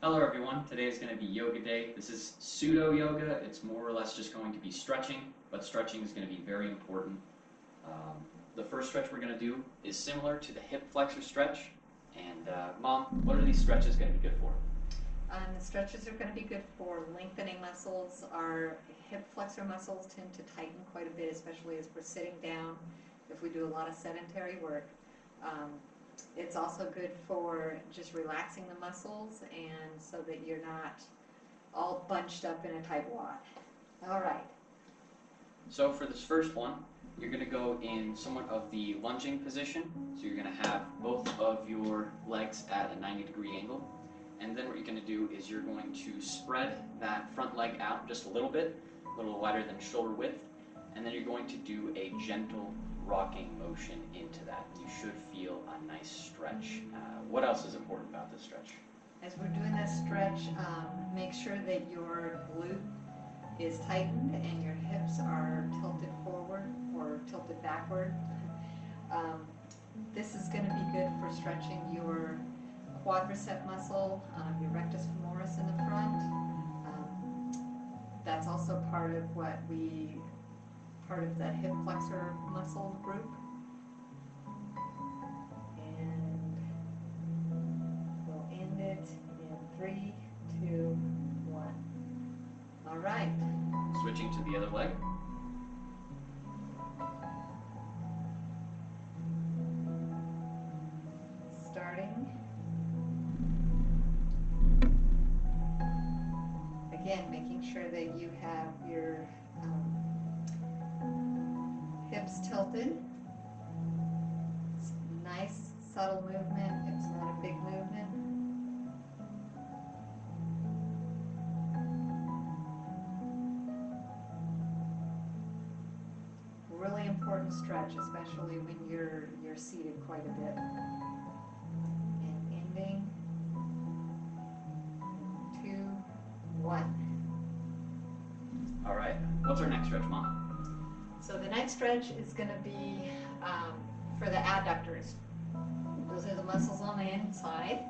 Hello everyone, today is going to be yoga day. This is pseudo yoga. It's more or less just going to be stretching, but stretching is going to be very important. The first stretch we're going to do is similar to the hip flexor stretch. And Mom, what are these stretches going to be good for? The stretches are going to be good for lengthening muscles. Our hip flexor muscles tend to tighten quite a bit, especially as we're sitting down, if we do a lot of sedentary work. It's also good for just relaxing the muscles and so that you're not all bunched up in a tight wad. All right. So for this first one, you're going to go in somewhat of the lunging position. So you're going to have both of your legs at a 90-degree angle. And then what you're going to do is you're going to spread that front leg out just a little bit, a little wider than shoulder width. And then you're going to do a gentle rocking motion into that. You should feel a nice stretch. What else is important about this stretch? As we're doing this stretch, make sure that your glute is tightened and your hips are tilted forward or tilted backward. This is going to be good for stretching your quadricep muscle, your rectus femoris in the front. That's also part of the hip flexor muscle group. And we'll end it in 3, 2, 1. All right. Switching to the other leg. Starting. Again, making sure that you have your hips tilted. It's nice, subtle movement. It's not a big movement. Really important stretch, especially when you're seated quite a bit. And ending. 2, 1. All right. What's our next stretch, Mom? So the next stretch is going to be for the adductors. Those are the muscles on the inside.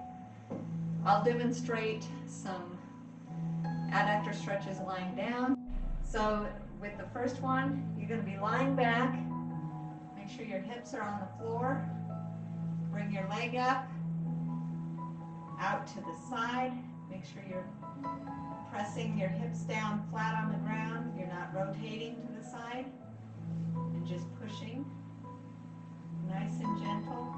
I'll demonstrate some adductor stretches lying down. So with the first one, you're going to be lying back. Make sure your hips are on the floor. Bring your leg up, out to the side. Make sure you're pressing your hips down flat on the ground. You're not rotating to the side. And just pushing, nice and gentle.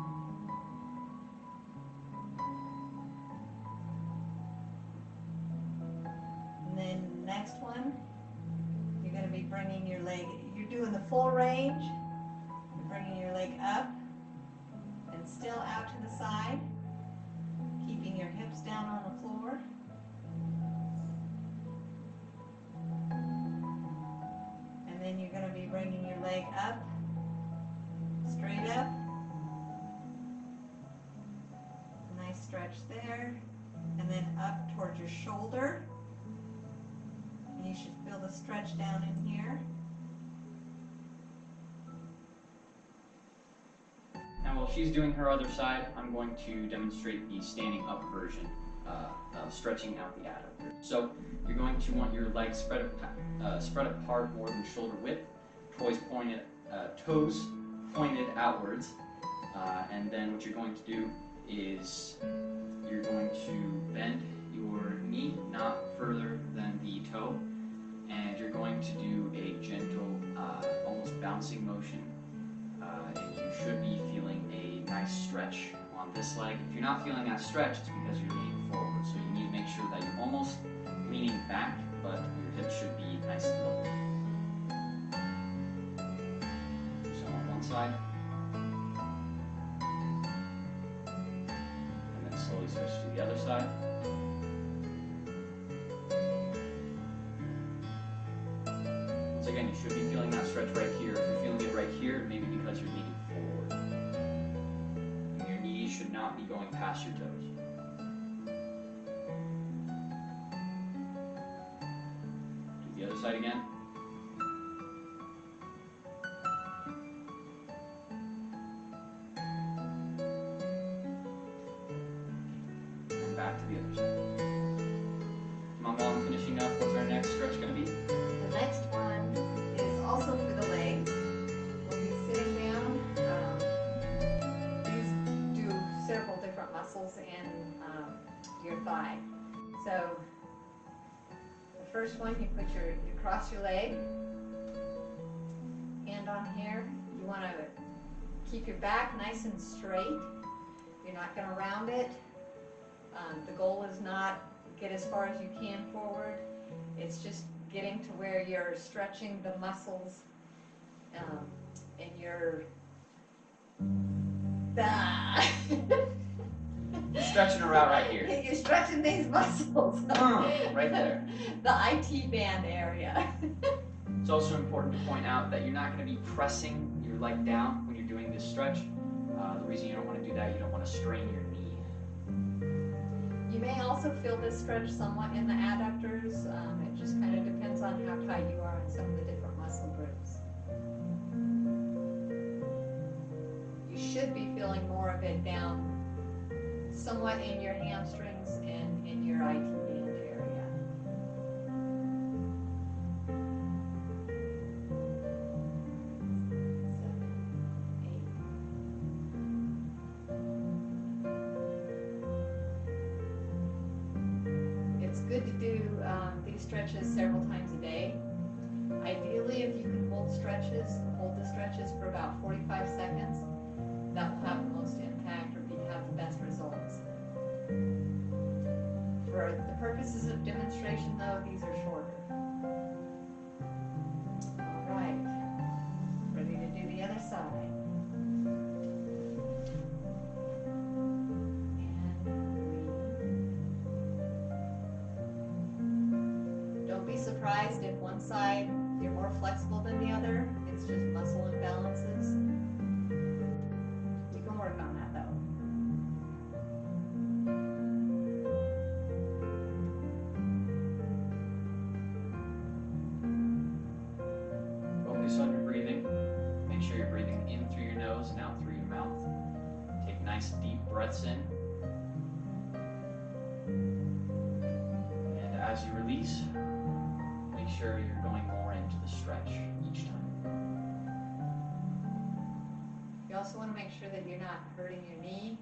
And then next one, you're going to be bringing your leg, you're doing the full range. You're bringing your leg up and still out to the side, keeping your hips down on the floor. Then you're going to be bringing your leg up, straight up. Nice stretch there. And then up towards your shoulder. And you should feel the stretch down in here. Now while she's doing her other side, I'm going to demonstrate the standing up version of stretching out the adductor. So you're going to want your legs spread apart more than shoulder width, toes pointed outwards, and then what you're going to do is you're going to bend your knee not further than the toe, and you're going to do a gentle, almost bouncing motion, and you should be feeling a nice stretch on this leg. If you're not feeling that stretch, it's because you're leaning forward, so you need to make sure that you're almost leaning back, but your hips should be nice and low. So on one side, and then slowly switch to the other side. Once again, you should be feeling that stretch right here. If you're feeling it right here, it may be because you're leaning forward. Your knees should not be going past your toes. The other side again. And back to the other side. thigh. So the first one, you cross your leg, hand on here. You want to keep your back nice and straight. You're not going to round it. The goal is not get as far as you can forward. It's just getting to where you're stretching the muscles in your Stretching her out right here. You're stretching these muscles. Right there. The IT band area. It's also important to point out that you're not going to be pressing your leg down when you're doing this stretch. The reason you don't want to do that, you don't want to strain your knee. You may also feel this stretch somewhat in the adductors. It just kind of depends on how tight you are in some of the different muscle groups. You should be feeling more of it down somewhat in your hamstrings and in your IT band area. It's good to do these stretches several times a day. Ideally, if you can hold the stretches for about 45 seconds, that will have the most impact or have the best results. For the purposes of demonstration, though, these are shorter. All right, ready to do the other side. Don't be surprised if one side you're more flexible than the other. It's just muscle imbalances. You can work on that though. Focus on your breathing. Make sure you're breathing in through your nose and out through your mouth. Take nice deep breaths in. And as you release, make sure you're going more into the stretch each time. You also want to make sure that you're not hurting your knee.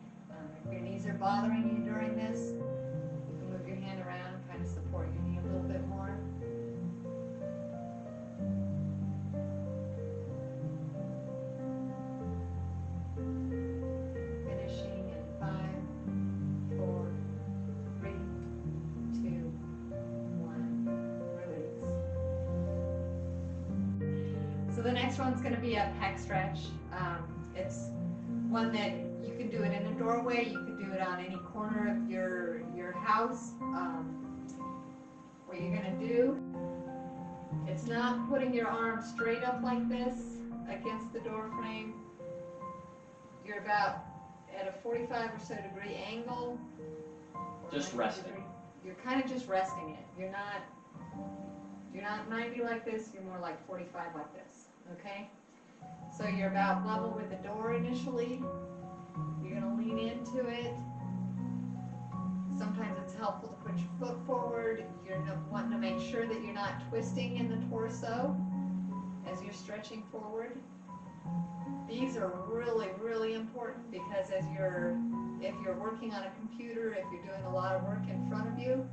If your knees are bothering you during this, you can move your hand around and kind of support your knee a little bit more. Finishing in 5, 4, 3, 2, 1. Release. So the next one's going to be a peck stretch. It's one that you can do it in a doorway, you can do it on any corner of your house. What you're going to do, it's not putting your arm straight up like this against the door frame. You're about at a 45 or so degree angle. Just resting. You're kind of just resting it. You're not 90 like this, you're more like 45 like this, okay? So you're about level with the door initially. You're going to lean into it. Sometimes it's helpful to put your foot forward. You're wanting to make sure that you're not twisting in the torso as you're stretching forward. These are really, really important because if you're working on a computer, if you're doing a lot of work in front of you,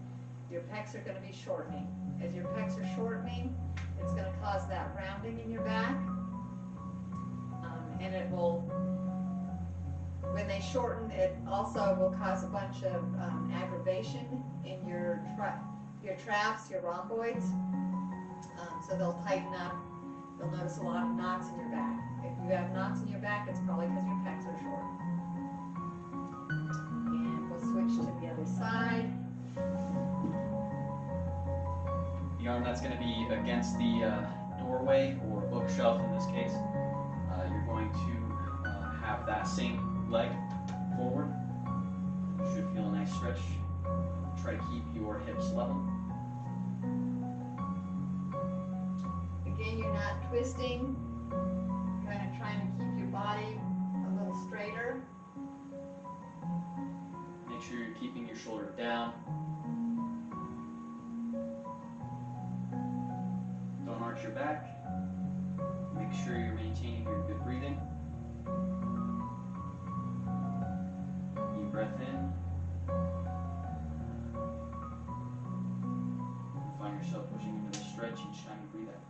your pecs are going to be shortening. As your pecs are shortening, it's going to cause that rounding in your back. And it will, when they shorten, it also will cause a bunch of aggravation in your traps, your rhomboids. So they'll tighten up. You'll notice a lot of knots in your back. If you have knots in your back, it's probably because your pecs are short. And we'll switch to the other side. The arm that's going to be against the doorway or bookshelf in this case, you're going to have that same leg forward. You should feel a nice stretch. Try to keep your hips level. Again, you're not twisting. Kind of trying to keep your body a little straighter. Make sure you're keeping your shoulder down. Don't arch your back. Make sure you're maintaining your good breathing. Deep breath in. stretch each time you breathe out.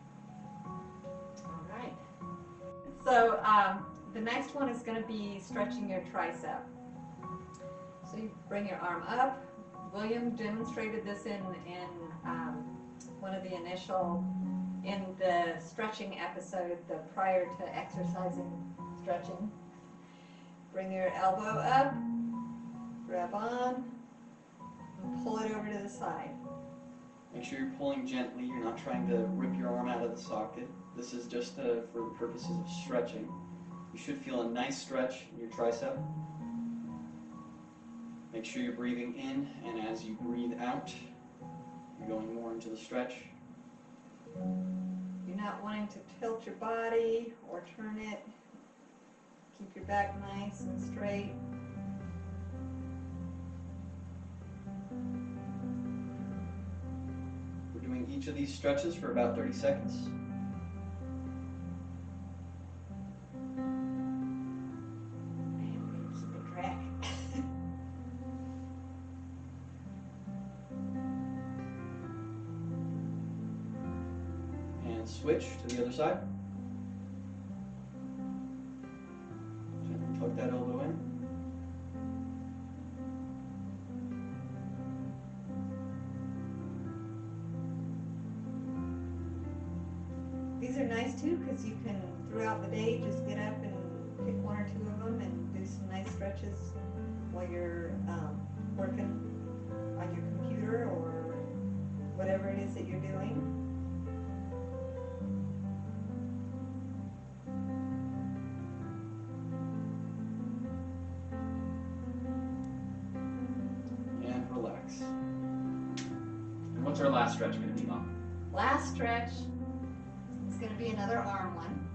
All right. So the next one is going to be stretching your tricep. So you bring your arm up. William demonstrated this in one of the initial, in the stretching episode, the prior to exercising stretching. Bring your elbow up, grab on, and pull it over to the side. Make sure you're pulling gently. You're not trying to rip your arm out of the socket. This is just for the purposes of stretching. You should feel a nice stretch in your tricep. Make sure you're breathing in, and as you breathe out, you're going more into the stretch. You're not wanting to tilt your body or turn it. Keep your back nice and straight. We're doing each of these stretches for about 30 seconds. Switch to the other side. Gently tuck that elbow in. These are nice too because you can, throughout the day, just get up and pick one or two of them and do some nice stretches while you're working on your computer or whatever it is that you're doing. Relax. And what's our last stretch going to be, Mom? Last stretch is going to be another arm one.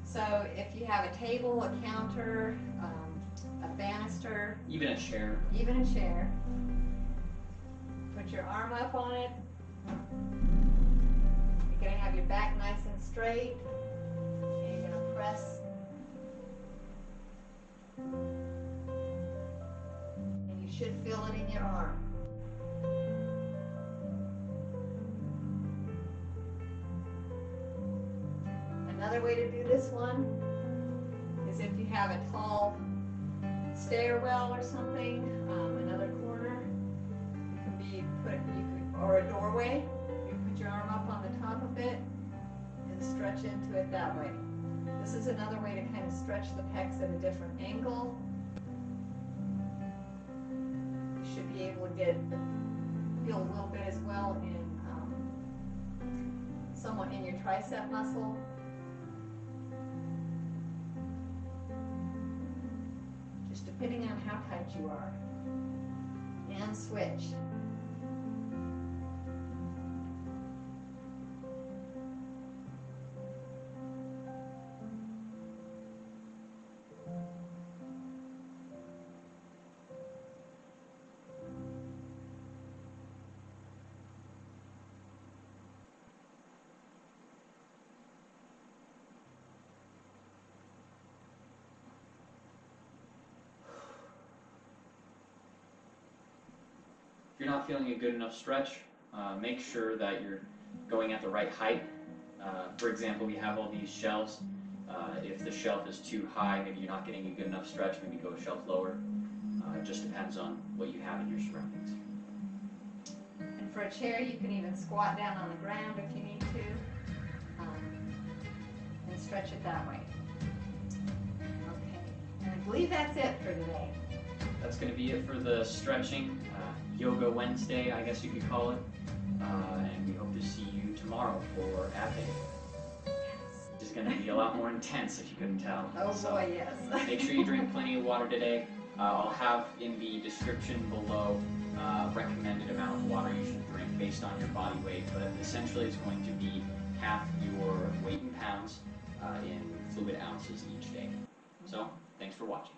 So if you have a table, a counter, a banister, even a chair, put your arm up on it. You're going to have your back nice and straight, and you're going to press. Should feel it in your arm. Another way to do this one is if you have a tall stairwell or something, another corner, or a doorway, you put your arm up on the top of it and stretch into it that way. This is another way to kind of stretch the pecs at a different angle. Should be able to feel a little bit as well in somewhat in your tricep muscle. Just depending on how tight you are. And switch. If you're not feeling a good enough stretch, make sure that you're going at the right height. For example, we have all these shelves. If the shelf is too high, maybe you're not getting a good enough stretch, maybe go a shelf lower. It just depends on what you have in your surroundings. And for a chair, you can even squat down on the ground if you need to, and stretch it that way. Okay, and I believe that's it for today. That's going to be it for the stretching. Yoga Wednesday, I guess you could call it. And we hope to see you tomorrow for Ab Day. Yes. It's going to be a lot more intense if you couldn't tell. Oh boy, yes. Make sure you drink plenty of water today. I'll have in the description below recommended amount of water you should drink based on your body weight, but essentially it's going to be half your weight in pounds in fluid ounces each day. So, thanks for watching.